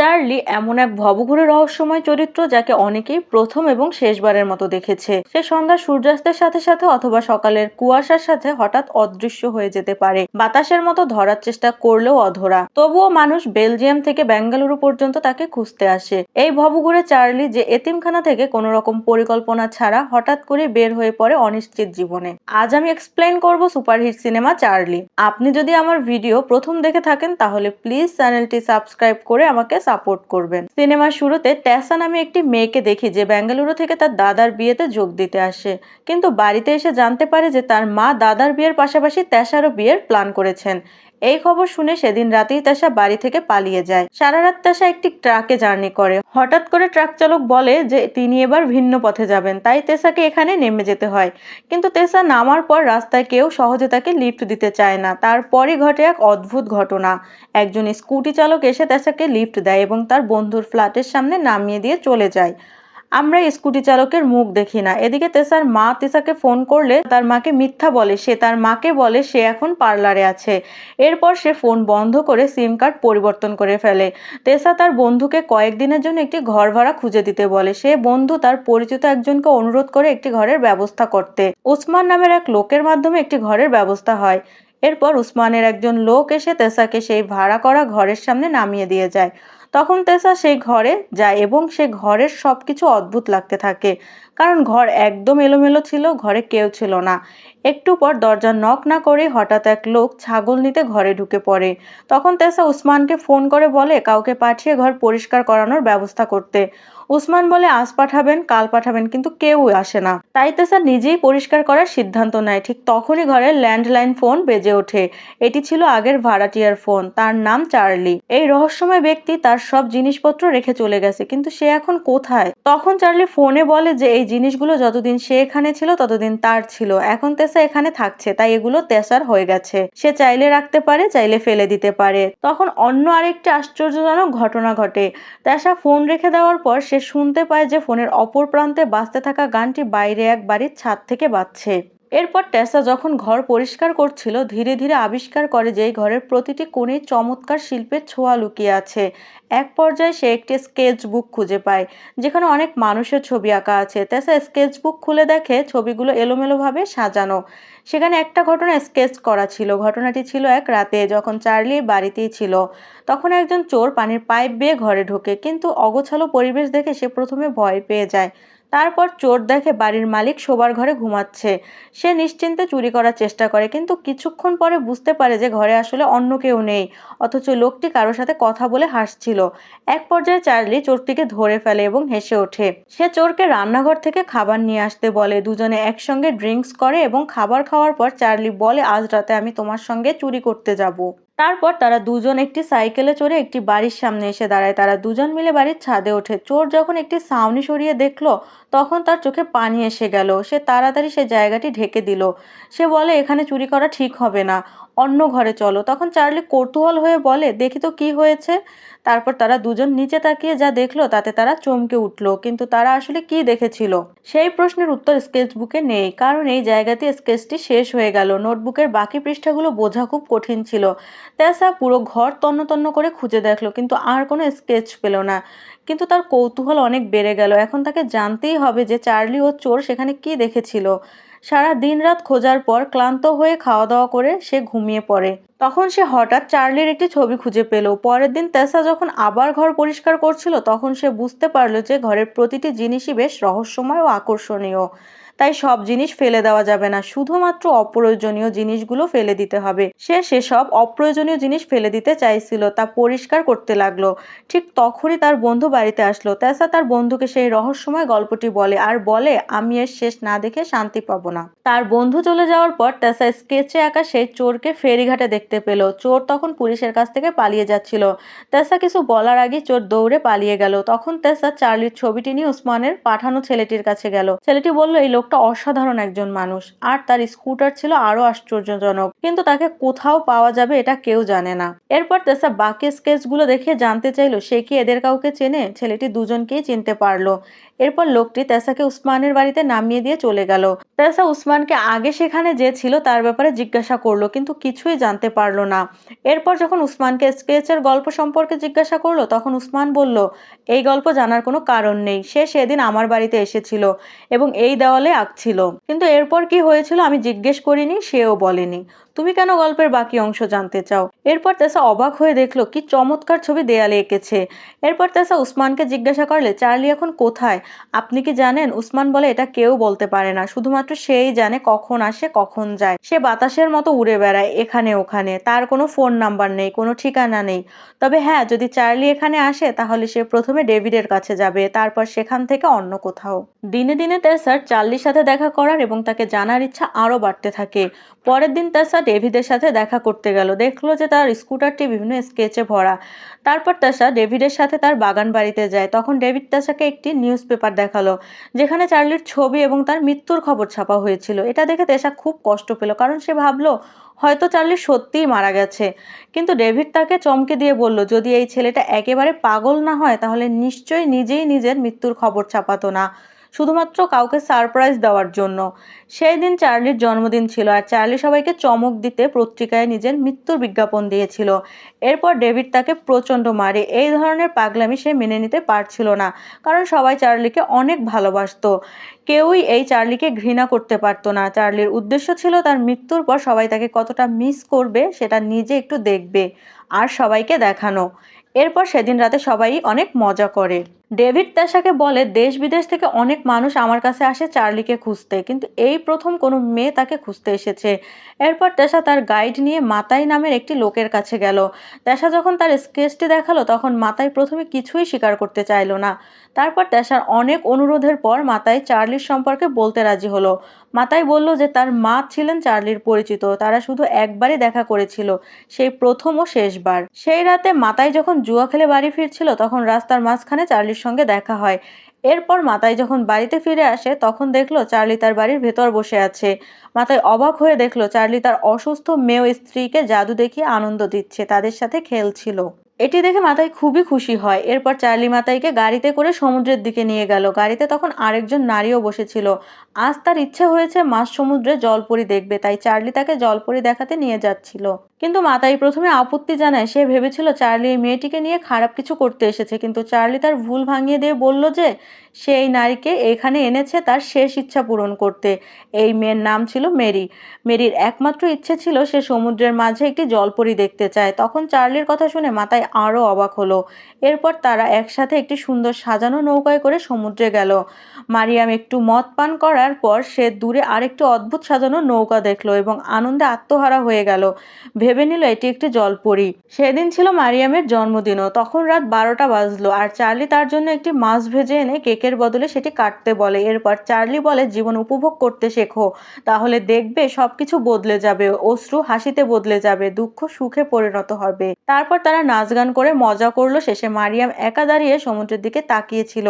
Charlie এমন এক ভবঘুরে রহস্যময় চরিত্র যাকে অনেকেই প্রথম এবং শেষবারের মতো দেখেছে। সে সন্ধ্যার সূর্যাস্তের সাথে সাথে অথবা সকালের কুয়াশার সাথে হঠাৎ অদৃশ্য হয়ে যেতে পারে, বাতাসের মতো ধরার চেষ্টা করলেও অধরা। তবুও মানুষ বেলজিয়াম থেকে বেঙ্গালুরু পর্যন্ত তাকে খুঁজতে আসে। এই ভবঘুরে চার্লি যে এতিমখানা থেকে কোনো রকম পরিকল্পনা ছাড়া হঠাৎ করে বের হয়ে পড়ে অনিশ্চিত জীবনে। আজ আমি এক্সপ্লেইন করব সুপারহিট সিনেমা চার্লি। আপনি যদি আমার ভিডিও প্রথম দেখে থাকেন তাহলে প্লিজ চ্যানেলটি সাবস্ক্রাইব করে আমাকে সাপোর্ট করবেন। সিনেমার শুরুতে টেসা নামে একটি মেয়েকে দেখি যে বেঙ্গালুরু থেকে তার দাদার বিয়েতে যোগ দিতে আসে, কিন্তু বাড়িতে এসে জানতে পারে যে তার মা দাদার বিয়ের পাশাপাশি তেশারও বিয়ের প্ল্যান করেছেন। এই খবর শুনে সেদিন রাতেই তেশা বাড়ি থেকে পালিয়ে যায়। সারা রাত তেশা একটি ট্রাকে জার্নি করে। হঠাৎ করে ট্রাক চালক বলে যে তিনি এবার ভিন্ন পথে যাবেন, তাই তেশাকে এখানে নেমে যেতে হয়। কিন্তু তেশা নামার পর রাস্তায় কেউ সহজে তাকে লিফট দিতে চায় না। তারপরই ঘটে এক অদ্ভুত ঘটনা। একজন স্কুটি চালক এসে তেশাকে লিফট দেয় এবং তার বন্ধুর ফ্ল্যাটের সামনে নামিয়ে দিয়ে চলে যায়। আমরা স্কুটি চালকের মুখ দেখি না। এদিকে তেসার মা তেসাকে ফোন করলে তার মাকে মিথ্যা বলে। সে তার মাকে বলে সে এখন পার্লারে আছে। এরপর সে ফোন বন্ধ করে সিম কার্ড পরিবর্তন করে ফেলে। তেসা তার বন্ধুকে কয়েকদিনের জন্য একটি ঘর ভাড়া খুঁজে দিতে বলে। সে বন্ধু তার পরিচিত একজনকে অনুরোধ করে একটি ঘরের ব্যবস্থা করতে। উসমান নামের এক লোকের মাধ্যমে একটি ঘরের ব্যবস্থা হয়। এরপর উসমানের একজন লোক এসে তেসাকে সেই ভাড়া করা ঘরের সামনে নামিয়ে দিয়ে যায়। তখন তেসা সেই ঘরে যায় এবং সে ঘরের সবকিছু অদ্ভুত লাগতে থাকে, কারণ ঘর একদম এলোমেলো ছিল, ঘরে কেউ ছিল না। একটু পর দরজা নক না করে হঠাৎ এক লোক ছাগল নিতে ঘরে ঢুকে পড়ে। তখন তেসা উসমানকে ফোন করে বলে কাউকে পাঠিয়ে ঘর পরিষ্কার করানোর ব্যবস্থা করতে। উসমান বলে আজ পাঠাবেন, কাল পাঠাবেন, কিন্তু কেউ আসে না। তাই তেসা নিজেই পরিষ্কার করার সিদ্ধান্ত নেয়। ঠিক তখনই ঘরের ল্যান্ডলাইন ফোন বেজে ওঠে। এটি ছিল আগের ভাড়াটিয়ার ফোন। তার নাম চার্লি। এই রহস্যময় ব্যক্তি তার সব জিনিসপত্র রেখে চলে গেছে, কিন্তু সে এখন কোথায়? তখন চার্লি ফোনে বলে যে এই জিনিসগুলো যতদিন সে এখানে ছিল ততদিন তার ছিল, এখন তেসা এখানে থাকছে তাই এগুলো তেসার হয়ে গেছে। সে চাইলে রাখতে পারে, চাইলে ফেলে দিতে পারে। তখন অন্য আরেকটি আশ্চর্যজনক ঘটনা ঘটে। তেসা ফোন রেখে দেওয়ার পর সে শুনতে পায় যে ফোনের অপর প্রান্তে বাজতে থাকা গানটি বাইরে এক বাড়ির ছাদ থেকে বাজছে। এরপর টেসা যখন ঘর পরিষ্কার করছিল ধীরে ধীরে আবিষ্কার করে যে এই ঘরের প্রতিটি কোণেই চমৎকার শিল্পের ছোঁয়া লুকিয়ে আছে। এক পর্যায়ে সে একটি স্কেচ বুক খুঁজে পায় যেখানে অনেক মানুষের ছবি আঁকা আছে। টেসা স্কেচ বুক খুলে দেখে ছবিগুলো এলোমেলোভাবে সাজানো। সেখানে একটা ঘটনা স্কেচ করা ছিল। ঘটনাটি ছিল এক রাতে যখন চার্লি বাড়িতেই ছিল। তখন একজন চোর পানির পাইপ বেয়ে ঘরে ঢোকে, কিন্তু অগোছালো পরিবেশ দেখে সে প্রথমে ভয় পেয়ে যায়। তারপর চোর দেখে বাড়ির মালিক শোবার ঘরে ঘুমাচ্ছে। সে নিশ্চিন্তে চুরি করার চেষ্টা করে, কিন্তু কিছুক্ষণ পরে বুঝতে পারে যে ঘরে আসলে অন্য কেউ নেই, অথচ লোকটি কারোর সাথে কথা বলে হাসছিল। এক পর্যায়ে চার্লি চোরটিকে ধরে ফেলে এবং হেসে ওঠে। সে চোরকে রান্নাঘর থেকে খাবার নিয়ে আসতে বলে। দুজনে একসঙ্গে ড্রিঙ্কস করে এবং খাবার খাওয়ার পর চার্লি বলে আজ রাতে আমি তোমার সঙ্গে চুরি করতে যাব। তারপর তারা দুজন একটি সাইকেলে চড়ে একটি বাড়ির সামনে এসে দাঁড়ায়। তারা দুজন মিলে বাড়ির ছাদে ওঠে। চোর যখন একটি ছাউনি সরিয়ে দেখলো তখন তার চোখে পানি এসে গেল। সে তাড়াতাড়ি সে জায়গাটি ঢেকে দিল। সে বলে এখানে চুরি করা ঠিক হবে না, অন্য ঘরে চলো। তখন চার্লি কৌতূহল হয়ে বলে দেখি তো কি হয়েছে। তারপর তারা দুজন নিচে তাকিয়ে যা দেখলো তাতে তারা চমকে উঠল, কিন্তু তারা আসলে কি দেখেছিল সেই প্রশ্নের উত্তর স্কেচবুকে নেই, কারণ এই জায়গাতে স্কেচটি শেষ হয়ে গেল। নোটবুকের বাকি পৃষ্ঠাগুলো বোঝা খুব কঠিন ছিল। তেসা পুরো ঘর তন্ন তন্ন করে খুঁজে দেখলো, কিন্তু আর কোনো স্কেচ পেল না। কিন্তু তার কৌতূহল অনেক বেড়ে গেল। এখন তাকে জানতেই হবে যে চার্লি ও চোর সেখানে কি দেখেছিল। সারা দিন রাত খোঁজার পর ক্লান্ত হয়ে খাওয়া দাওয়া করে সে ঘুমিয়ে পড়ে। তখন সে হঠাৎ চার্লির একটি ছবি খুঁজে পেল। পরের দিন তেসা যখন আবার ঘর পরিষ্কার করছিল তখন সে বুঝতে পারল যে ঘরের প্রতিটি জিনিসই বেশ রহস্যময় ও আকর্ষণীয়। তাই সব জিনিস ফেলে দেওয়া যাবে না, শুধুমাত্র অপ্রয়োজনীয় জিনিসগুলো ফেলে দিতে হবে। সে সেসব অপ্রয়োজনীয় জিনিস ফেলে দিতে চাইছিল, তা পরিষ্কার করতে লাগলো। ঠিক তখনই তার বন্ধু বাড়িতে আসলো। তেসা তার বন্ধুকে সেই রহস্যময় গল্পটি বলে আর বলে আমি এর শেষ না দেখে শান্তি পাবো না। তার বন্ধু চলে যাওয়ার পর তেসা স্কেচে আঁকা সেই চোরকে ফেরিঘাটে দেখতে পেল। চোর তখন পুলিশের কাছ থেকে পালিয়ে যাচ্ছিল। তেসা কিছু বলার আগে চোর দৌড়ে পালিয়ে গেল। তখন তেসা চার্লির ছবিটি নিয়ে উসমানের পাঠানো ছেলেটির কাছে গেল। ছেলেটি বলল এই লোকটা অসাধারণ একজন মানুষ, আর তার স্কুটার ছিল আরো আশ্চর্যজনক, কিন্তু তাকে কোথাও পাওয়া যাবে এটা কেউ জানে না। এরপর তেসা বাকি স্কেচগুলো দেখে জানতে চাইলো সে কি এদের কাউকে চেনে। ছেলেটি দুজনকেই চিনতে পারলো। এরপর লোকটি তেসাকে উসমানের বাড়িতে নামিয়ে দিয়ে চলে গেল। তেসা উসমানকে আগে সেখানে যে ছিল তার ব্যাপারে জিজ্ঞাসা করলো, কিন্তু কিছুই জানতে পারলো না। এরপর যখন উসমানকে স্কেচের গল্প সম্পর্কে জিজ্ঞাসা করলো, তখন উসমান বলল, এই গল্প জানার কোনো কারণ নেই, সে সেদিন আমার বাড়িতে এসেছিল এবং এই দেওয়ালে আঁকছিল, কিন্তু এরপর কি হয়েছিল আমি জিজ্ঞেস করিনি, সেও বলেনি। তুমি কেন গল্পের বাকি অংশ জানতে চাও? এরপর তেসা অবাক হয়ে দেখলো কি চমৎকার ছবি দেয়ালে এঁকেছে। এরপর তেসা উসমানকে জিজ্ঞাসা করলে, চার্লি এখন কোথায়? আপনি কি জানেন? উসমান বলে, এটা কেউ বলতে পারে না, শুধুমাত্র সেই জানে কখন আসে কখন যায়। সে বাতাসের মতো উড়ে বেড়ায় এখানে ওখানে, তার কোনো ফোন নাম্বার নেই, কোনো ঠিকানা নেই। তবে হ্যাঁ, যদি চার্লি এখানে আসে তাহলে সে প্রথমে ডেভিডের কাছে যাবে, তারপর সেখান থেকে অন্য কোথাও। দিনে দিনে তেসার চার্লির সাথে দেখা করার এবং তাকে জানার ইচ্ছা আরো বাড়তে থাকে। পরের দিন তেসা ডেভিডের সাথে দেখা করতে গেল, দেখলো যে তার স্কুটারটি বিভিন্ন স্কেচে ভরা। তারপর তেসা ডেভিডের সাথে তার বাগান বাড়িতে যায়। তখন ডেভিড তেসাকে একটি নিউজ পেপার দেখালো, যেখানে চার্লির ছবি এবং তার মৃত্যুর খবর ছাপা হয়েছিল। এটা দেখে তেসা খুব কষ্ট পেল, কারণ সে ভাবলো হয়তো চার্লি সত্যিই মারা গেছে। কিন্তু ডেভিড তাকে চমকে দিয়ে বলল, যদি এই ছেলেটা একেবারে পাগল না হয় তাহলে নিশ্চয়ই নিজেই নিজের মৃত্যুর খবর ছাপাতো না, শুধুমাত্র কাউকে সারপ্রাইজ দেওয়ার জন্য। সেই দিন চার্লির জন্মদিন ছিল, আর চার্লি সবাইকে চমক দিতে পত্রিকায় নিজের মৃত্যুর বিজ্ঞাপন দিয়েছিল। এরপর ডেভিড তাকে প্রচণ্ড মারে। এই ধরনের পাগলামি সে মেনে নিতে পারছিল না, কারণ সবাই চার্লিকে অনেক ভালোবাসতো। কেউই এই চার্লিকে ঘৃণা করতে পারতো না। চার্লির উদ্দেশ্য ছিল তার মৃত্যুর পর সবাই তাকে কতটা মিস করবে সেটা নিজে একটু দেখবে আর সবাইকে দেখানো। এরপর সেদিন রাতে সবাই অনেক মজা করে। ডেভিড তেসাকে বলে, দেশ বিদেশ থেকে অনেক মানুষ আমার কাছে আসে চার্লিকে খুঁজতে, কিন্তু এই প্রথম কোনো মেয়ে তাকে খুঁজতে এসেছে। এরপর তেসা তার গাইড নিয়ে মাতাই নামের একটি লোকের কাছে গেল। তেসা যখন তার স্কেচটি দেখালো তখন মাতাই প্রথমে কিছুই স্বীকার করতে চাইলো না। তারপর তেসার অনেক অনুরোধের পর মাতাই চার্লির সম্পর্কে বলতে রাজি হলো। মাতাই বলল যে তার মা ছিলেন চার্লির পরিচিত, তারা শুধু একবারই দেখা করেছিল, সেই প্রথম ও শেষবার। সেই রাতে মাতাই যখন জুয়া খেলে বাড়ি ফিরছিল তখন রাস্তার মাঝখানে চার্লির সঙ্গে দেখা হয়। এরপর মাতাই যখন বাড়িতে ফিরে আসে তখন দেখলো চার্লি তার বাড়ির ভেতর বসে আছে। মাতাই অবাক হয়ে দেখলো চার্লি তার অসুস্থ মেয়ে ও স্ত্রীকে জাদু দেখিয়ে আনন্দ দিচ্ছে, তাদের সাথে খেলছিল। এটি দেখে মাতাই খুবই খুশি হয়। এরপর চার্লি মাতাইকে গাড়িতে করে সমুদ্রের দিকে নিয়ে গেল। গাড়িতে তখন আরেকজন নারীও বসেছিল। আজ তার ইচ্ছে হয়েছে মাঝ সমুদ্রে জলপরি দেখবে, তাই চার্লি তাকে জলপরি দেখাতে নিয়ে যাচ্ছিল। কিন্তু মাতাই প্রথমে আপত্তি জানায়। সে ভেবেছিল চার্লি এই মেয়েটিকে নিয়ে খারাপ কিছু করতে এসেছে, কিন্তু চার্লি তার ভুল ভাঙিয়ে দিয়ে বলল যে সে এই নারীকে এখানে এনেছে তার শেষ ইচ্ছা পূরণ করতে। এই মেয়ের নাম ছিল মেরি। মেরির একমাত্র ইচ্ছে ছিল সে সমুদ্রের মাঝে একটি জলপরি দেখতে চায়। তখন চার্লির কথা শুনে মাতাই আরো অবাক হলো। এরপর তারা একসাথে একটি সুন্দর সাজানো নৌকায় করে সমুদ্রে গেল। মারিয়াম একটু মদ পান করার পর সে দূরে আরেকটি অদ্ভুত সাজানো নৌকা দেখলো এবং আনন্দে আত্মহারা হয়ে গেল। ভেবে নিল এটি একটি জলপরি। সেদিন ছিল মারিয়ামের জন্মদিনও। তখন রাত 12টা বাজলো, আর চার্লি তার জন্য একটি মাছ ভেজে এনে কেকের বদলে সেটি কাটতে বলে। এরপর চার্লি বলে, জীবন উপভোগ করতে শেখো, তাহলে দেখবে সবকিছু বদলে যাবে, অশ্রু হাসিতে বদলে যাবে, দুঃখ সুখে পরিণত হবে। তারপর তারা নাচ গান করে মজা করলো। শেষে মারিয়াম একা দাঁড়িয়ে সমুদ্রের দিকে তাকিয়েছিল,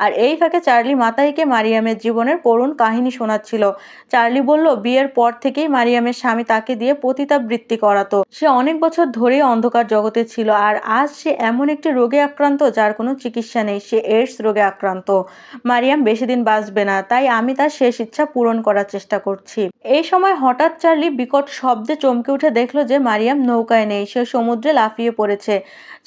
আর এই ফাঁকে চার্লি মাতাইকে মারিয়ামের জীবনের করুণ কাহিনী শোনাচ্ছিল। চার্লি বলল, বিয়ের পর থেকেই মারিয়ামের স্বামী তাকে দিয়ে পতিতাবৃত্তি করাতো। সে অনেক বছর ধরেই অন্ধকার জগতে ছিল, আর আজ সে এমন একটি রোগে আক্রান্ত যার কোনো চিকিৎসা নেই। সে এইডস রোগে আক্রান্ত। মারিয়াম বেশি দিন বাঁচবে না, তাই আমি তার শেষ ইচ্ছা পূরণ করার চেষ্টা করছি। এই সময় হঠাৎ চার্লি বিকট শব্দে চমকে উঠে দেখলো যে মারিয়াম নৌকায় নেই, সে সমুদ্রে লাফিয়ে পড়েছে।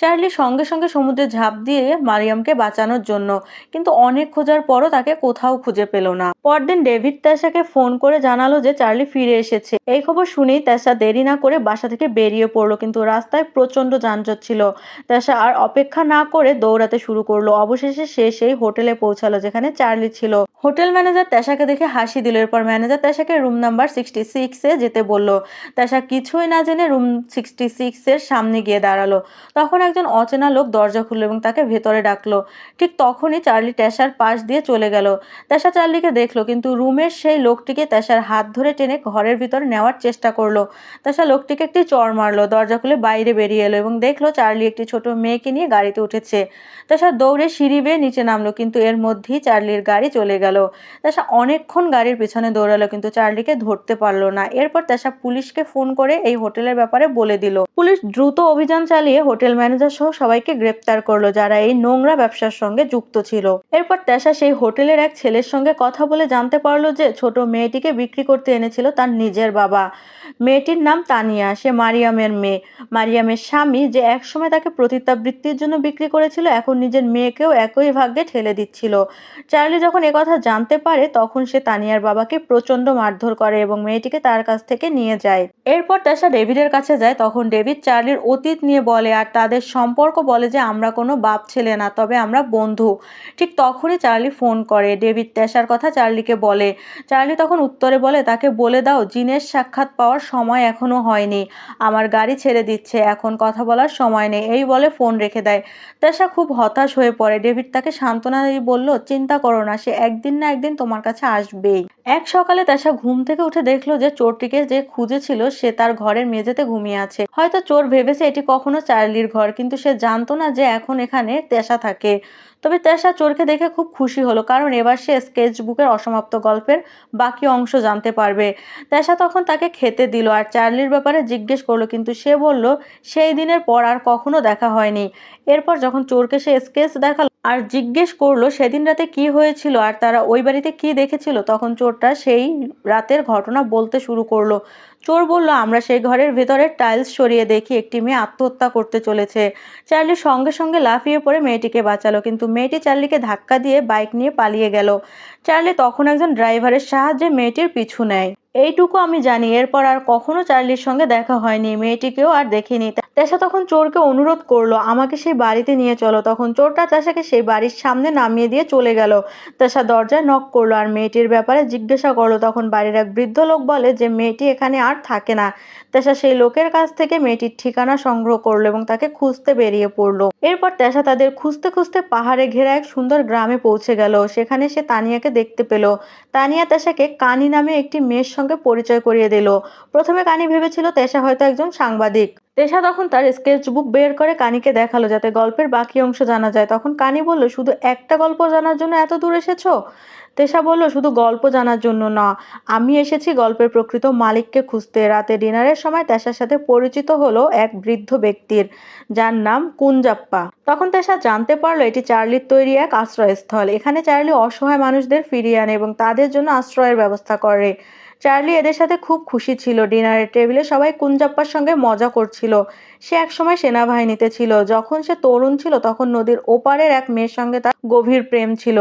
চার্লি সঙ্গে সঙ্গে সমুদ্রে ঝাঁপ দিয়ে মারিয়ামকে বাঁচানোর জন্য, কিন্তু অনেক খোঁজার পরও তাকে কোথাও খুঁজে পেল না। পরদিন ডেভিড তেসাকে ফোন করে জানালো যে চার্লি ফিরে এসেছে। এই খবর শুনেই তেসা দেরি না করে বাসা থেকে বেরিয়ে পড়লো, কিন্তু রাস্তায় প্রচন্ড যানজট ছিল। তেসা আর অপেক্ষা না করে দৌড়াতে শুরু করলো। অবশেষে সে সেই হোটেলে পৌঁছালো যেখানে চার্লি ছিল। হোটেল ম্যানেজার তেসাকে দেখে হাসি দিল। এরপর ম্যানেজার তেসাকে রুম নাম্বার 66-এ যেতে বলল। তেসা কিছুই না জেনে রুম 66-এর সামনে গিয়ে দাঁড়ালো। তখন একজন অচেনা লোক দরজা খুললো এবং তাকে ভেতরে ডাকলো। ঠিক তখনই চার্লি তেসার পাশ দিয়ে চলে গেল। তেসা চার্লিকে দেখলো, কিন্তু রুমের সেই লোকটিকে তেসার হাত ধরে টেনে ঘরের ভিতরে নেওয়ার চেষ্টা করলো। তেসা লোকটিকে একটি চড় মারলো। দরজা খুলে বাইরে বেরিয়ে এলো এবং দেখলো চার্লি একটি ছোট মেয়েকে নিয়ে গাড়িতে উঠেছে। তেসা দৌড়ে সিঁড়ি বেয়ে নিচে নামলো, কিন্তু এর মধ্যেই চার্লির গাড়ি চলে গেল। গেল। তেশা অনেকক্ষণ গাড়ির পিছনে দৌড়ালো কিন্তু চার্লিকে ধরতে পারলো না। এরপর তেশা পুলিশকে ফোন করে এই হোটেলের ব্যাপারে বলে দিল। পুলিশ দ্রুত অভিযান চালিয়ে হোটেল ম্যানেজার সহ সবাইকে গ্রেপ্তার করলো যারা এই নোংরা ব্যবসার সঙ্গে যুক্ত ছিল। এরপর তেশা সেই হোটেলের এক ছেলের সঙ্গে কথা বলে জানতে পারলো যে ছোট মেয়েটিকে বিক্রি করতে এনেছিল তার নিজের বাবা। মেয়েটির নাম তানিয়া, সে মারিয়ামের মেয়ে। মারিয়ামের স্বামী যে একসময় তাকে পতিতাবৃত্তির জন্য বিক্রি করেছিল এখন নিজের মেয়েকেও একই ভাগ্যে ঠেলে দিচ্ছিল। চার্লি যখন একথা জানতে পারে তখন সে তানিয়ার বাবাকে প্রচন্ড মারধর করে এবং মেয়েটিকে তার কাছ থেকে নিয়ে যায়। এরপর তেশা ডেভিডের কাছে যায়, তখন ডেভিড চার্লির অতীত নিয়ে বলে আর তাদের সম্পর্ক বলে যে আমরা কোনো বাপ ছেলে না, তবে আমরা বন্ধু। ঠিক তখনই চার্লি ফোন করে। ডেভিড তেশার কথা চার্লিকে বলে। চার্লি তখন উত্তরে বলে তাকে বলে দাও জিনের সাক্ষাৎ পাওয়ার সময় এখনো হয়নি, আমার গাড়ি ছেড়ে দিচ্ছে, এখন কথা বলার সময় নেই, এই বলে ফোন রেখে দেয়। তেশা খুব হতাশ হয়ে পড়ে। ডেভিড তাকে সান্ত্বনা দিয়ে বলল চিন্তা করো না, সে একদিন না একদিন তোমার কাছে আসবেই। এক সকালে তেশা ঘুম থেকে উঠে দেখলো যে চোরটিকে যে খুঁজেছিল সে তার ঘরের মেঝেতে ঘুমিয়ে আছে। হয়তো চোর ভেবেছে এটি কখনো চার্লির ঘর, কিন্তু সে জানতো না যে এখন এখানে তেশা থাকে। তবে তেশা চোরকে দেখে খুব খুশি হলো, কারণ এবার সে স্কেচবুকের অসমাপ্ত গল্পের বাকি অংশ জানতে পারবে। তেশা তখন তাকে খেতে দিল আর চার্লির ব্যাপারে জিজ্ঞেস করলো, কিন্তু সে বলল সেই দিনের পর আর কখনো দেখা হয়নি। এরপর যখন চোরকে সে স্কেচ দেখালো আর জিজ্ঞেস করলো সেদিন রাতে কি হয়েছিল আর তারা ওই বাড়িতে কি দেখেছিল, তখন চোরটা সেই রাতের ঘটনা বলতে শুরু করলো। চোর বলল আমরা সেই ঘরের ভেতরের টাইলস সরিয়ে দেখি একটি মেয়ে আত্মহত্যা করতে চলেছে। চার্লি সঙ্গে সঙ্গে লাফিয়ে পড়ে মেয়েটিকে বাঁচালো, কিন্তু মেয়েটি চার্লিকে ধাক্কা দিয়ে বাইক নিয়ে পালিয়ে গেল। চার্লি তখন একজন ড্রাইভারের সাহায্যে মেয়েটির পিছু নেয়। এইটুকু আমি জানি, এরপর আর কখনো চার্লির সঙ্গে দেখা হয়নি, মেয়েটিকেও আর দেখিনি। তেশা তখন চোরকে অনুরোধ করলো আমাকে সেই বাড়িতে নিয়ে চলো, তখন চোরটা তেশাকে সেই বাড়ির সামনে নামিয়ে দিয়ে চলে গেল। তেশা দরজায় নক করলো আর মেয়েটির ব্যাপারে জিজ্ঞাসা করলো, তখন বাড়ির এক বৃদ্ধ লোক বলে যে মেয়েটি এখানে আর থাকে না। তেশা সেই লোকের কাছ থেকে মেয়েটির ঠিকানা সংগ্রহ করলো এবং তাকে খুঁজতে বেরিয়ে পড়লো। এরপর তেশা তাদের খুঁজতে খুঁজতে পাহাড়ে ঘেরা এক সুন্দর গ্রামে পৌঁছে গেল। সেখানে সে তানিয়াকে দেখতে পেল। তানিয়া তেশাকে কানি নামে একটি মেয়ের সঙ্গে পরিচয় করিয়ে দিল। প্রথমে কানি ভেবেছিল তেশা হয়তো একজন সাংবাদিক। তেশা তখন তার স্কেচবুক বের করে কানিকে দেখালো যাতে গল্পের বাকি অংশ জানা যায়। তখন কানি বলল শুধু একটা গল্প জানার জন্য এত দূর এসেছো? তেশা বলল শুধু গল্প জানার জন্য না, আমি এসেছি গল্পের প্রকৃত মালিককে খুঁজতে। রাতে ডিনারের সময় তেশার সাথে পরিচিত হলো এক বৃদ্ধ ব্যক্তির, যার নাম কুঞ্জাপ্পা। তখন তেশা জানতে পারলো এটি চার্লির তৈরি এক আশ্রয়স্থল। এখানে চার্লি অসহায় মানুষদের ফিরিয়ে আনে এবং তাদের জন্য আশ্রয়ের ব্যবস্থা করে। চার্লি এদের সাথে খুব খুশি ছিল। ডিনারের টেবিলে সবাই কুঞ্জাপ্পার সঙ্গে মজা করছিল। সে একসময় সেনাবাহিনীতে ছিল। যখন সে তরুণ ছিল তখন নদীর ওপারের এক মেয়ের সঙ্গে তার গভীর প্রেম ছিল।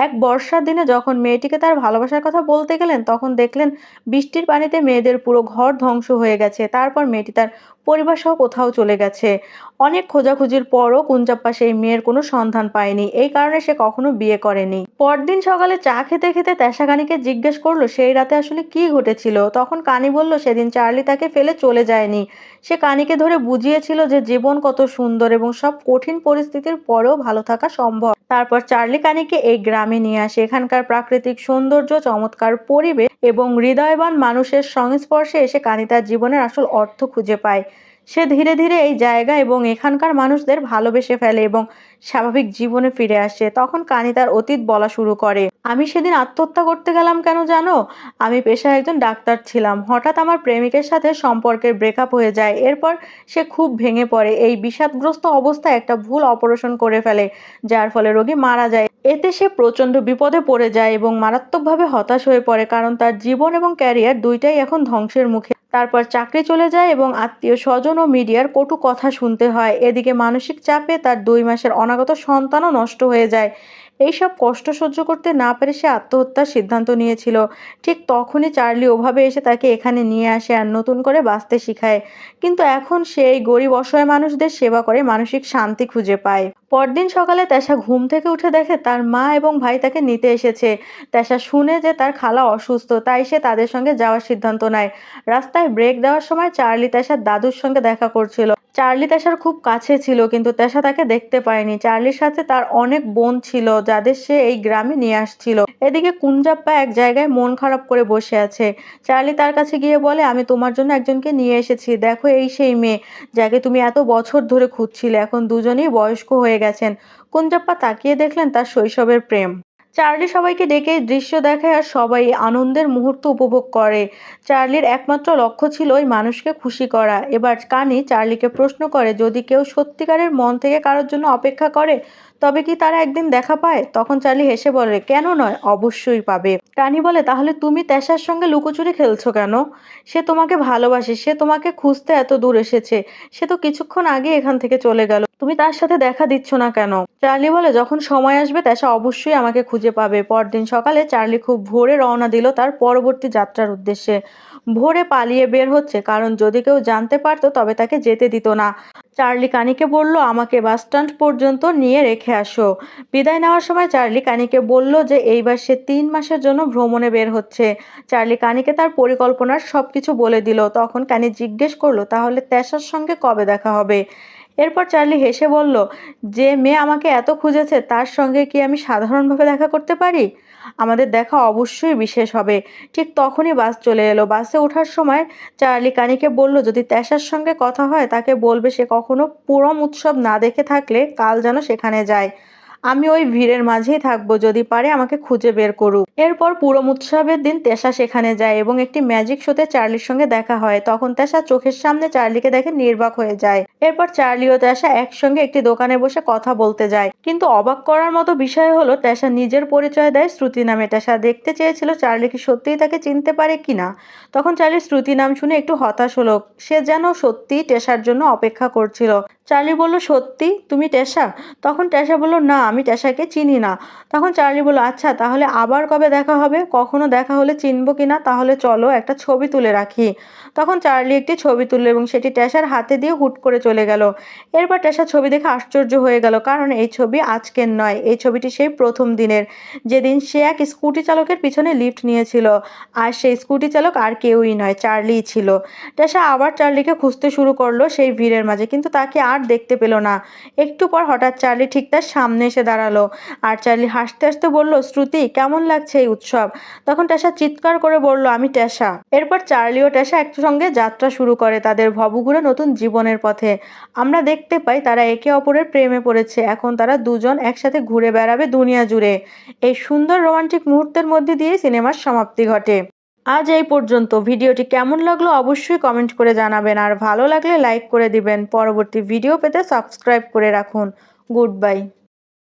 এক বর্ষার দিনে যখন মেয়েটিকে তার ভালোবাসার কথা বলতে গেলেন তখন দেখলেন বৃষ্টির পানিতে মেয়েদের পুরো ঘর ধ্বংস হয়ে গেছে। তারপর মেয়েটি তার পরিবার সহ কোথাও চলে গেছে। অনেক খোঁজাখুঁজির পরও কুঞ্জাপ্পা সেই মেয়ের কোনো সন্ধান পায়নি। এই কারণে সে কখনো বিয়ে করেনি। পরদিন সকালে চা খেতে খেতে তেশা কানিকে জিজ্ঞেস করলো সেই রাতে আসলে কি ঘটেছিল। তখন কানি বলল সেদিন চার্লি তাকে ফেলে চলে যায়নি। সে কানিকে ধরে বুঝিয়েছিল যে জীবন কত সুন্দর এবং সব কঠিন পরিস্থিতির পরেও ভালো থাকা সম্ভব। তারপর চার্লি কানিকে এই গ্রামে নিয়ে আসে। এখানকার প্রাকৃতিক সৌন্দর্য, চমৎকার পরিবেশ এবং হৃদয়বান মানুষের সংস্পর্শে এসে কানি তার জীবনের আসল অর্থ খুঁজে পায়। সে ধীরে ধীরে এই জায়গা এবং এখানকার মানুষদের ভালোবেসে ফেলে এবং স্বাভাবিক জীবনে ফিরে আসে। তখন কানি তার অতীত বলা শুরু করে। আমি সেদিন আত্মহত্যা করতে গেলাম কেন জানো? আমি পেশায় একজন ডাক্তার ছিলাম। হঠাৎ আমার প্রেমিকের সাথে সম্পর্কের ব্রেকআপ হয়ে যায়। এরপর সে খুব ভেঙে পড়ে। এই বিষাদগ্রস্ত অবস্থায় একটা ভুল অপারেশন করে ফেলে, যার ফলে রোগী মারা যায়। এতে সে প্রচন্ড বিপদে পড়ে যায় এবং মারাত্মকভাবে হতাশ হয়ে পড়ে, কারণ তার জীবন এবং ক্যারিয়ার দুইটাই এখন ধ্বংসের মুখে। তারপর চাকরি চলে যায় এবং আত্মীয় স্বজন ও মিডিয়ার কটু কথা শুনতে হয়। এদিকে মানসিক চাপে তার 2 মাসের অনাগত সন্তানও নষ্ট হয়ে যায়। এইসব কষ্ট সহ্য করতে না পেরে সে আত্মহত্যার সিদ্ধান্ত নিয়েছিল। ঠিক তখনই চার্লি ওভাবে এসে তাকে এখানে নিয়ে আসে আর নতুন করে বাঁচতে শিখায়। কিন্তু এখন সে এই গরিব অসহায় মানুষদের সেবা করে মানসিক শান্তি খুঁজে পায়। পরদিন সকালে তেশা ঘুম থেকে উঠে দেখে তার মা এবং ভাই তাকে নিতে এসেছে। তেশা শুনে যে তার খালা অসুস্থ, তাই সে তাদের সঙ্গে যাওয়ার সিদ্ধান্ত নেয়। রাস্তায় ব্রেক দেওয়ার সময় চার্লি তেশার দাদুর সঙ্গে দেখা করছিল। চার্লি তেশার খুব কাছে ছিল, কিন্তু তেশা তাকে দেখতে পায়নি। চার্লির সাথে তার অনেক বোন ছিল যাদের সে এই গ্রামে নিয়ে আসছিল। এদিকে কুঞ্জাপ্পা এক জায়গায় মন খারাপ করে বসে আছে। চার্লি তার কাছে গিয়ে বলে আমি তোমার জন্য একজনকে নিয়ে এসেছি, দেখো এই সেই মেয়ে যাকে তুমি এত বছর ধরে খুঁজছিলে। এখন দুজনেই বয়স্ক হয়ে গেছেন। কুঞ্জাপ্পা তাকিয়ে দেখলেন তার শৈশবের প্রেম। চার্লি সবাইকে ডেকে এই দৃশ্য দেখে আর সবাই আনন্দের মুহূর্ত উপভোগ করে। চার্লির একমাত্র লক্ষ্য ছিল ওই মানুষকে খুশি করা। এবার কানি চার্লিকে প্রশ্ন করে, যদি কেউ সত্যিকারের মন থেকে কারোর জন্য অপেক্ষা করে তবে কি তারা একদিন দেখা পায়? তখন চার্লি হেসে বলে, কেন নয়, অবশ্যই পাবে। কানি বলে, তাহলে তুমি তেশার সঙ্গে লুকোচুরি খেলছো কেন? সে তোমাকে ভালোবাসে, সে তোমাকে খুঁজতে এত দূর এসেছে, সে তো কিছুক্ষণ আগে এখান থেকে চলে গেল, তুমি তার সাথে দেখা দিচ্ছ না কেন? চার্লি বলে, যখন সময় আসবে তেশা অবশ্যই আমাকে খুঁজে পাবে। পরদিন সকালে চার্লি খুব ভোরে রওনা দিল তার পরবর্তী যাত্রার উদ্দেশ্যে। ভোরে পালিয়ে বের হচ্ছে, কারণ যদি কেউ জানতে পারতো তবে তাকে যেতে দিত না। চার্লি কানিকে বলল, আমাকে বাসস্ট্যান্ড পর্যন্ত নিয়ে রেখে আসো। বিদায় নেওয়ার সময় চার্লি কানিকে বলল যে এইবার সে 3 মাসের জন্য ভ্রমণে বের হচ্ছে। চার্লি কানিকে তার পরিকল্পনার সবকিছু বলে দিল। তখন কানি জিজ্ঞেস করলো, তাহলে তেশার সঙ্গে কবে দেখা হবে? এরপর চার্লি হেসে বলল, যে মেয়ে আমাকে এত খুঁজেছে তার সঙ্গে কি আমি সাধারণভাবে দেখা করতে পারি? আমাদের দেখা অবশ্যই বিশেষ হবে। ঠিক তখনই বাস চলে এলো। বাসে ওঠার সময় চার্লি কানিকে বলল, যদি তেশার সঙ্গে কথা হয় তাকে বলবে সে কখনো পুরম উৎসব না দেখে থাকলে কাল যেন সেখানে যায়। আমি ওই ভিড়ের মাঝেই থাকবো, যদি পারে আমাকে খুঁজে বের করুক। এরপর পুরম উৎসবের দিন তেশা সেখানে যায় এবং একটি ম্যাজিক শোতে চার্লির সঙ্গে দেখা হয়। তখন তেশা চোখের সামনে চার্লিকে দেখে নির্বাক হয়ে যায়। এরপর চার্লি ও তেশা একসঙ্গে একটি দোকানে বসে কথা বলতে যায়। কিন্তু অবাক করার মতো বিষয় হলো, তেশা নিজের পরিচয় দেয় শ্রুতি নামে। তেশা দেখতে চেয়েছিল চার্লি কি সত্যিই তাকে চিনতে পারে কিনা। তখন চার্লি শ্রুতি নাম শুনে একটু হতাশ হলো। সে যেন সত্যিই টেশার জন্য অপেক্ষা করছিল। চার্লি বলল, সত্যি তুমি টেশা? তখন টেশা বলল, না, আমি টেশাকে চিনি না। তখন চার্লি বলল, আচ্ছা, তাহলে আবার কবে দেখা হবে? কখনো দেখা হলে চিনব কিনা? তাহলে চলো একটা ছবি তুলে রাখি। তখন চার্লি একটি ছবি তুললো এবং সেটি টেশার হাতে দিয়ে হুট করে চলে গেল। এরপর টেশা ছবি দেখে আশ্চর্য হয়ে গেল, কারণ এই ছবি আজকের নয়, এই ছবিটি সেই প্রথম দিনের, যেদিন সে এক স্কুটি চালকের পিছনে লিফট নিয়েছিল। আর সেই স্কুটি চালক আর কেউই নয়, চার্লিই ছিল। টেশা আবার চার্লিকে খুঁজতে শুরু করলো সেই ভিড়ের মাঝে, কিন্তু তাকে আর দেখতে পেল না। একটু পর হঠাৎ চার্লি ঠিক তার সামনে এসে দাঁড়ালো। আর চার্লি হাসতে হাসতে বলল, শ্রুতি, কেমন লাগছে এই উৎসব? তখন টেশা চিৎকার করে বলল, আমি টেশা। এরপর চার্লি ও টেশা একসঙ্গে যাত্রা শুরু করে তাদের ভবঘুরে নতুন জীবনের পথে। আমরা দেখতে পাই তারা একে অপরের প্রেমে পড়েছে। এখন তারা দুজন একসাথে ঘুরে বেড়াবে দুনিয়া জুড়ে। এই সুন্দর রোমান্টিক মুহূর্তের মধ্যে দিয়ে সিনেমার সমাপ্তি ঘটে। আজ এই পর্যন্ত। ভিডিওটি কেমন লাগলো অবশ্যই কমেন্ট করে জানাবেন, আর ভালো লাগলে লাইক করে দিবেন। পরবর্তী ভিডিও পেতে সাবস্ক্রাইব করে রাখুন। Good bye.